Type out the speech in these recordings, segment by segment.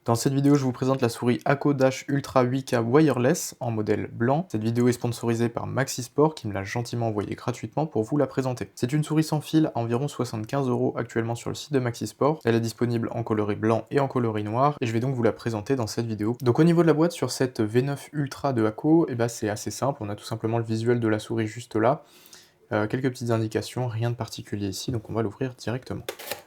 Dans cette vidéo, je vous présente la souris Akko Dash Ultra 8K Wireless en modèle blanc. Cette vidéo est sponsorisée par Maxisport qui me l'a gentiment envoyée gratuitement pour vous la présenter. C'est une souris sans fil à environ 75 € actuellement sur le site de Maxisport. Elle est disponible en coloris blanc et en coloris noir et je vais donc vous la présenter dans cette vidéo. Donc au niveau de la boîte sur cette V9 Ultra de Akko, c'est assez simple. On a tout simplement le visuel de la souris juste là. Quelques petites indications, rien de particulier ici, donc on va l'ouvrir directement.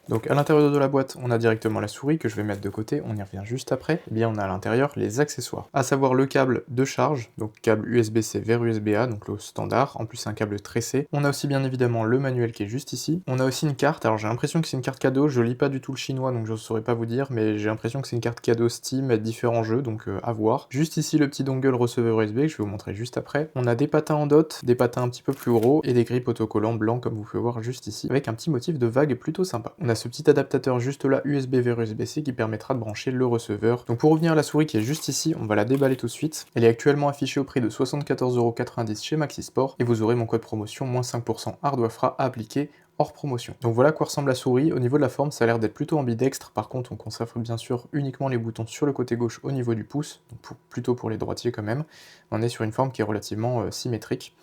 Donc à l'intérieur de la boîte, on a directement la souris que je vais mettre de côté, on y revient juste après. Eh bien on a à l'intérieur les accessoires, à savoir le câble de charge, donc câble USB-C vers USB-A, donc le standard, en plus un câble tressé. On a aussi bien évidemment le manuel qui est juste ici. On a aussi une carte, alors j'ai l'impression que c'est une carte cadeau, je lis pas du tout le chinois donc je ne saurais pas vous dire, mais j'ai l'impression que c'est une carte cadeau Steam avec différents jeux, donc à voir. Juste ici le petit dongle receveur USB que je vais vous montrer juste après. On a des patins en dot, des patins un petit peu plus gros et des grippes autocollants blancs comme vous pouvez voir juste ici, avec un petit motif de vague plutôt sympa. On a ce petit adaptateur juste là USB vers USB-C qui permettra de brancher le receveur. Donc pour revenir à la souris qui est juste ici, on va la déballer tout de suite. Elle est actuellement affichée au prix de 74,90 € chez Maxisport et vous aurez mon code promotion moins 5% Hardware à appliquer hors promotion. Donc voilà à quoi ressemble la souris. Au niveau de la forme, ça a l'air d'être plutôt ambidextre. Par contre, on conserve bien sûr uniquement les boutons sur le côté gauche au niveau du pouce, donc plutôt pour les droitiers quand même. On est sur une forme qui est relativement symétrique.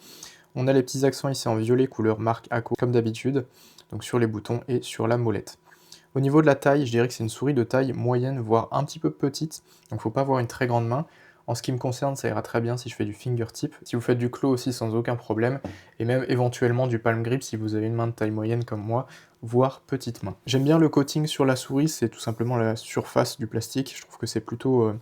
On a les petits accents ici en violet couleur marque Akko comme d'habitude, donc sur les boutons et sur la molette. Au niveau de la taille, je dirais que c'est une souris de taille moyenne, voire un petit peu petite, donc faut pas avoir une très grande main. En ce qui me concerne, ça ira très bien si je fais du fingertip. Si vous faites du claw aussi sans aucun problème, et même éventuellement du palm grip si vous avez une main de taille moyenne comme moi, voire petite main. J'aime bien le coating sur la souris, c'est tout simplement la surface du plastique. Je trouve que c'est plutôt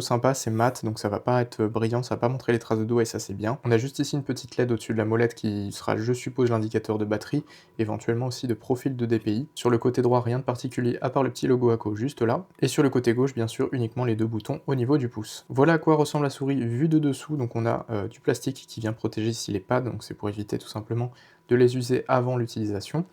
sympa, c'est mat, donc ça va pas être brillant, ça va pas montrer les traces de doigts et ça c'est bien. On a juste ici une petite LED au-dessus de la molette qui sera, je suppose, l'indicateur de batterie, éventuellement aussi de profil de DPI. Sur le côté droit, rien de particulier à part le petit logo Akko juste là. Et sur le côté gauche, bien sûr, uniquement les deux boutons au niveau du pouce. Voilà à quoi ressemble la souris vue de dessous. Donc on a du plastique qui vient protéger ici les pads, donc c'est pour éviter tout simplement de les user avant l'utilisation.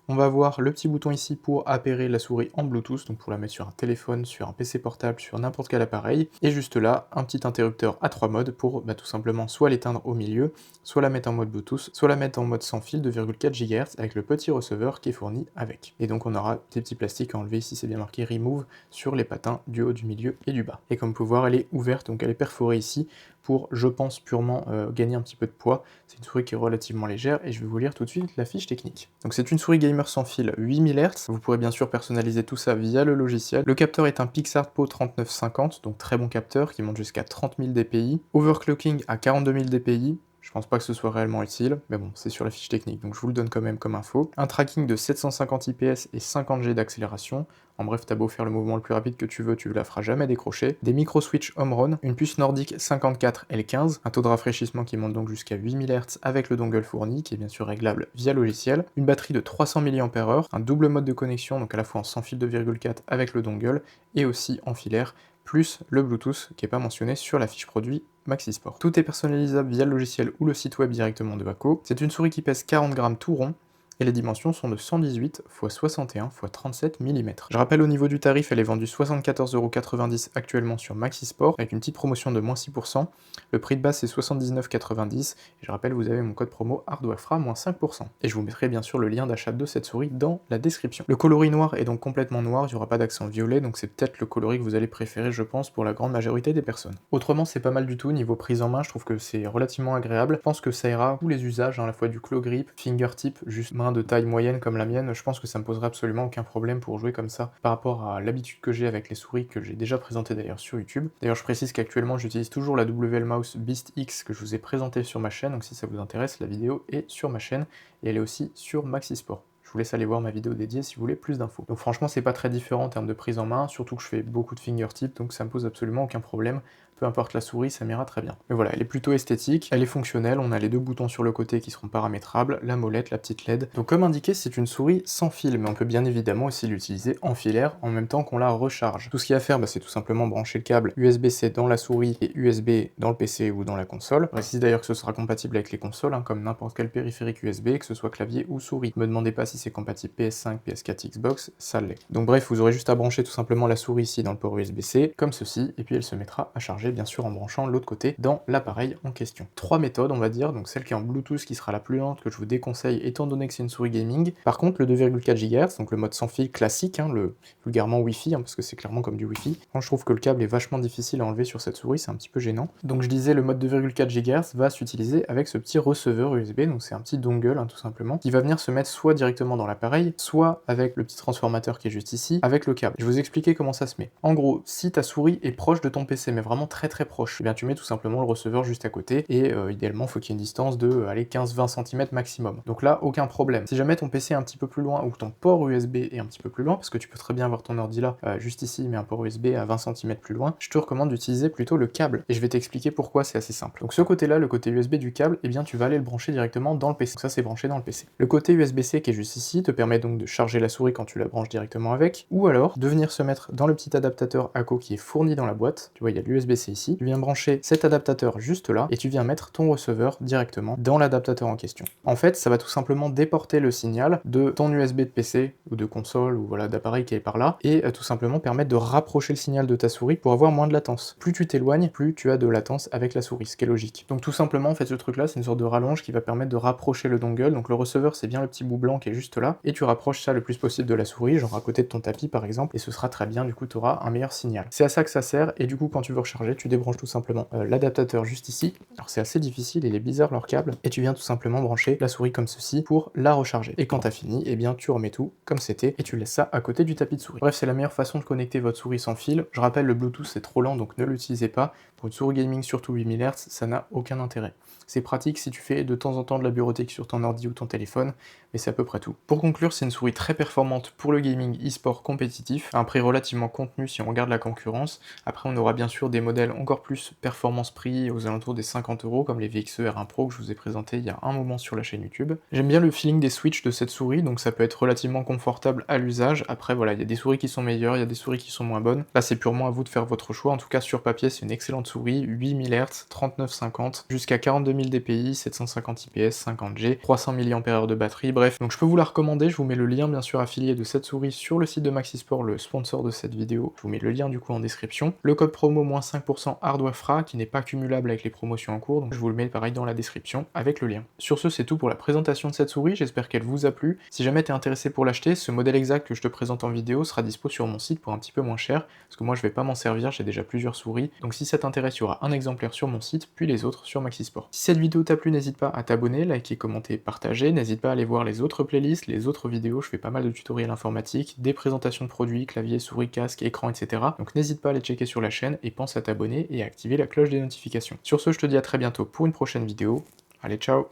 On va avoir le petit bouton ici pour appairer la souris en Bluetooth, donc pour la mettre sur un téléphone, sur un PC portable, sur n'importe quel appareil. Et juste là, un petit interrupteur à 3 modes pour tout simplement soit l'éteindre au milieu, soit la mettre en mode Bluetooth, soit la mettre en mode sans fil 2,4 GHz avec le petit receveur qui est fourni avec. Et donc on aura des petits plastiques à enlever, ici c'est bien marqué Remove, sur les patins du haut, du milieu et du bas. Et comme vous pouvez voir, elle est ouverte, donc elle est perforée ici pour, je pense, purement gagner un petit peu de poids. C'est une souris qui est relativement légère et je vais vous lire tout de suite la fiche technique. Donc c'est une souris gamer sans fil 8000 Hz, vous pourrez bien sûr personnaliser tout ça via le logiciel. Le capteur est un PixArtPo 3950, donc très bon capteur qui monte jusqu'à 30 000 dpi. Overclocking à 42 000 dpi. Je pense pas que ce soit réellement utile, mais bon, c'est sur la fiche technique, donc je vous le donne quand même comme info. Un tracking de 750 IPS et 50 G d'accélération. En bref, t'as beau faire le mouvement le plus rapide que tu veux, tu la feras jamais décrocher. Des micro-switch home run, une puce Nordic 54L15, un taux de rafraîchissement qui monte donc jusqu'à 8000 Hz avec le dongle fourni, qui est bien sûr réglable via logiciel. Une batterie de 300 mAh, un double mode de connexion, donc à la fois en sans fil 2,4 avec le dongle, et aussi en filaire, plus le Bluetooth qui n'est pas mentionné sur la fiche produit Maxisport. Tout est personnalisable via le logiciel ou le site web directement de Akko. C'est une souris qui pèse 40 grammes tout rond, et les dimensions sont de 118 x 61 x 37 mm. Je rappelle au niveau du tarif, elle est vendue 74,90 € actuellement sur Maxisport, avec une petite promotion de moins 6%. Le prix de base c'est 79,90 €, et je rappelle vous avez mon code promo HardwareFra moins 5%. Et je vous mettrai bien sûr le lien d'achat de cette souris dans la description. Le coloris noir est donc complètement noir, il n'y aura pas d'accent violet, donc c'est peut-être le coloris que vous allez préférer je pense pour la grande majorité des personnes. Autrement c'est pas mal du tout, niveau prise en main je trouve que c'est relativement agréable. Je pense que ça ira tous les usages, à la fois du claw grip, fingertip, juste main de taille moyenne comme la mienne, je pense que ça me poserait absolument aucun problème pour jouer comme ça par rapport à l'habitude que j'ai avec les souris que j'ai déjà présentées d'ailleurs sur YouTube. D'ailleurs je précise qu'actuellement j'utilise toujours la WL Mouse Beast X que je vous ai présentée sur ma chaîne, donc si ça vous intéresse, la vidéo est sur ma chaîne et elle est aussi sur Maxisport. Je vous laisse aller voir ma vidéo dédiée si vous voulez plus d'infos. Donc franchement c'est pas très différent en termes de prise en main, surtout que je fais beaucoup de fingertips, donc ça me pose absolument aucun problème. Peu importe la souris, ça m'ira très bien. Mais voilà, elle est plutôt esthétique, elle est fonctionnelle, on a les deux boutons sur le côté qui seront paramétrables, la molette, la petite LED. Donc comme indiqué, c'est une souris sans fil, mais on peut bien évidemment aussi l'utiliser en filaire en même temps qu'on la recharge. Tout ce qu'il y a à faire, c'est tout simplement brancher le câble USB-C dans la souris et USB dans le PC ou dans la console. Je précise d'ailleurs que ce sera compatible avec les consoles, comme n'importe quel périphérique USB, que ce soit clavier ou souris. Ne me demandez pas si c'est compatible PS5, PS4, Xbox, ça l'est. Donc bref, vous aurez juste à brancher tout simplement la souris ici dans le port USB-C, comme ceci, et puis elle se mettra à charger bien sûr en branchant l'autre côté dans l'appareil en question. 3 méthodes on va dire, donc celle qui est en Bluetooth qui sera la plus lente que je vous déconseille étant donné que c'est une souris gaming. Par contre le 2,4 GHz, donc le mode sans fil classique, le vulgairement Wi-Fi, parce que c'est clairement comme du Wi-Fi. Quand je trouve que le câble est vachement difficile à enlever sur cette souris, c'est un petit peu gênant. Donc je disais le mode 2,4 GHz va s'utiliser avec ce petit receveur USB, donc c'est un petit dongle tout simplement, qui va venir se mettre soit directement dans l'appareil, soit avec le petit transformateur qui est juste ici, avec le câble. Je vais vous expliquer comment ça se met. En gros, si ta souris est proche de ton PC, mais vraiment très très proche, eh bien tu mets tout simplement le receveur juste à côté, et idéalement, il faut qu'il y ait une distance de 15-20 cm maximum. Donc là, aucun problème. Si jamais ton PC est un petit peu plus loin, ou que ton port USB est un petit peu plus loin, parce que tu peux très bien avoir ton ordi là, juste ici, mais un port USB à 20 cm plus loin, je te recommande d'utiliser plutôt le câble. Et je vais t'expliquer pourquoi, c'est assez simple. Donc ce côté-là, le côté USB du câble, eh bien tu vas aller le brancher directement dans le PC. Donc ça, c'est branché dans le PC. Le côté USB-C qui est juste ici te permet donc de charger la souris quand tu la branches directement avec, ou alors de venir se mettre dans le petit adaptateur ACO qui est fourni dans la boîte. Tu vois, il y a l'USB-C ici. Tu viens brancher cet adaptateur juste là, et tu viens mettre ton receveur directement dans l'adaptateur en question. En fait, ça va tout simplement déporter le signal de ton USB de PC, ou de console, ou voilà, d'appareil qui est par là, et tout simplement permettre de rapprocher le signal de ta souris pour avoir moins de latence. Plus tu t'éloignes, plus tu as de latence avec la souris, ce qui est logique. Donc tout simplement, en fait, ce truc-là, c'est une sorte de rallonge qui va permettre de rapprocher le dongle. Donc le receveur, c'est bien le petit bout blanc qui est juste là, et tu rapproches ça le plus possible de la souris, genre à côté de ton tapis par exemple, et ce sera très bien, du coup tu auras un meilleur signal. C'est à ça que ça sert, et du coup quand tu veux recharger, tu débranches tout simplement l'adaptateur juste ici. Alors c'est assez difficile, il est bizarre leur câble, et tu viens tout simplement brancher la souris comme ceci pour la recharger. Et quand t'as fini, eh bien tu remets tout comme c'était, et tu laisses ça à côté du tapis de souris. Bref, c'est la meilleure façon de connecter votre souris sans fil. Je rappelle, le Bluetooth c'est trop lent, donc ne l'utilisez pas. Pour une souris gaming, surtout 8000 Hz, ça n'a aucun intérêt. C'est pratique si tu fais de temps en temps de la bureautique sur ton ordi ou ton téléphone, mais c'est à peu près tout. Pour conclure, c'est une souris très performante pour le gaming e-sport compétitif, à un prix relativement contenu si on regarde la concurrence. Après, on aura bien sûr des modèles encore plus performance-prix aux alentours des 50 €, comme les VXE R1 Pro que je vous ai présenté il y a un moment sur la chaîne YouTube. J'aime bien le feeling des switches de cette souris, donc ça peut être relativement confortable à l'usage. Après, voilà, il y a des souris qui sont meilleures, il y a des souris qui sont moins bonnes. Là, c'est purement à vous de faire votre choix. En tout cas, sur papier, c'est une excellente souris, 8000 Hz, 3950, jusqu'à 42 000 dpi, 750 IPS, 50G, 300 mAh de batterie, bref. Donc je peux vous la recommander, je vous mets le lien bien sûr affilié de cette souris sur le site de Maxisport, le sponsor de cette vidéo. Je vous mets le lien du coup en description. Le code promo moins 5% HardwareFra qui n'est pas cumulable avec les promotions en cours, donc je vous le mets pareil dans la description avec le lien. Sur ce, c'est tout pour la présentation de cette souris, j'espère qu'elle vous a plu. Si jamais t'es intéressé pour l'acheter, ce modèle exact que je te présente en vidéo sera dispo sur mon site pour un petit peu moins cher, parce que moi je vais pas m'en servir, j'ai déjà plusieurs souris. Donc si ça t'intéresse, il y aura un exemplaire sur mon site, puis les autres sur Maxisport. Si cette vidéo t'a plu, n'hésite pas à t'abonner, liker, commenter, partager, n'hésite pas à aller voir les autres playlists, les autres vidéos, je fais pas mal de tutoriels informatiques, des présentations de produits, clavier, souris, casque, écran, etc. Donc n'hésite pas à les checker sur la chaîne et pense à t'abonner et à activer la cloche des notifications. Sur ce, je te dis à très bientôt pour une prochaine vidéo. Allez, ciao!